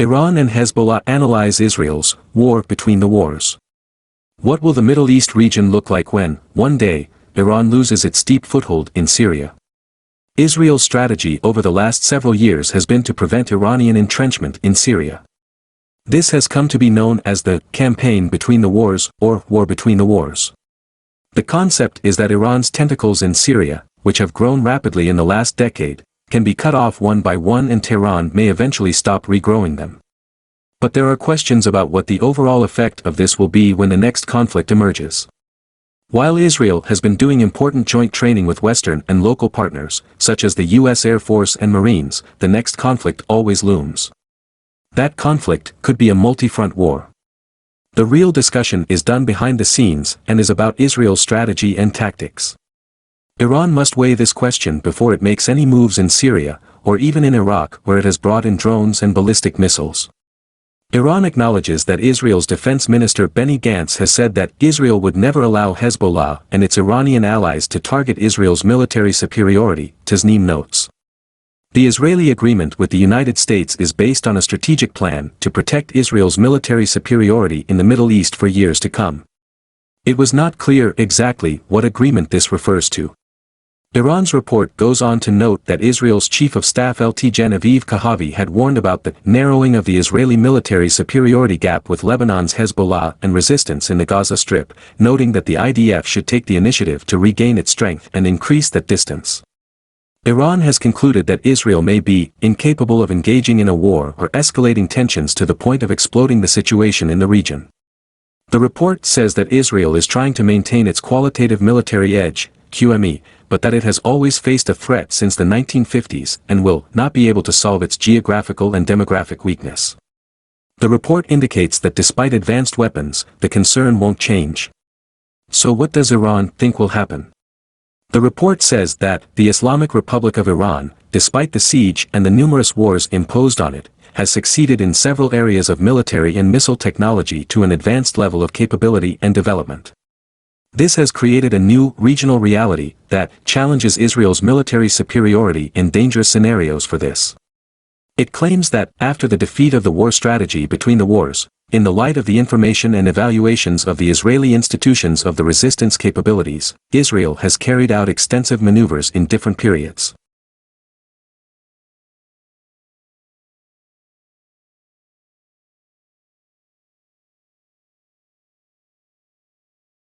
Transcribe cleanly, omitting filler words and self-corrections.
Iran and Hezbollah analyze Israel's war between the wars. What will the Middle East region look like when, one day, Iran loses its deep foothold in Syria? Israel's strategy over the last several years has been to prevent Iranian entrenchment in Syria. This has come to be known as the campaign between the wars, or war between the wars. The concept is that Iran's tentacles in Syria, which have grown rapidly in the last decade, can be cut off one by one and Tehran may eventually stop regrowing them. But there are questions about what the overall effect of this will be when the next conflict emerges. While Israel has been doing important joint training with Western and local partners, such as the U.S. Air Force and Marines, the next conflict always looms. That conflict could be a multi-front war. The real discussion is done behind the scenes and is about Israel's strategy and tactics. Iran must weigh this question before it makes any moves in Syria, or even in Iraq where it has brought in drones and ballistic missiles. Iran acknowledges that Israel's defense minister Benny Gantz has said that Israel would never allow Hezbollah and its Iranian allies to target Israel's military superiority, Tasnim notes. The Israeli agreement with the United States is based on a strategic plan to protect Israel's military superiority in the Middle East for years to come. It was not clear exactly what agreement this refers to. Iran's report goes on to note that Israel's Chief of Staff Lt. Gen. Aviv Kohavi had warned about the narrowing of the Israeli military superiority gap with Lebanon's Hezbollah and resistance in the Gaza Strip, noting that the IDF should take the initiative to regain its strength and increase that distance. Iran has concluded that Israel may be incapable of engaging in a war or escalating tensions to the point of exploding the situation in the region. The report says that Israel is trying to maintain its qualitative military edge, QME, but that it has always faced a threat since the 1950s and will not be able to solve its geographical and demographic weakness. The report indicates that despite advanced weapons, the concern won't change. So what does Iran think will happen? The report says that the Islamic Republic of Iran, despite the siege and the numerous wars imposed on it, has succeeded in several areas of military and missile technology to an advanced level of capability and development. This has created a new regional reality that challenges Israel's military superiority in dangerous scenarios for this. It claims that, after the defeat of the war strategy between the wars, in the light of the information and evaluations of the Israeli institutions of the resistance capabilities, Israel has carried out extensive maneuvers in different periods.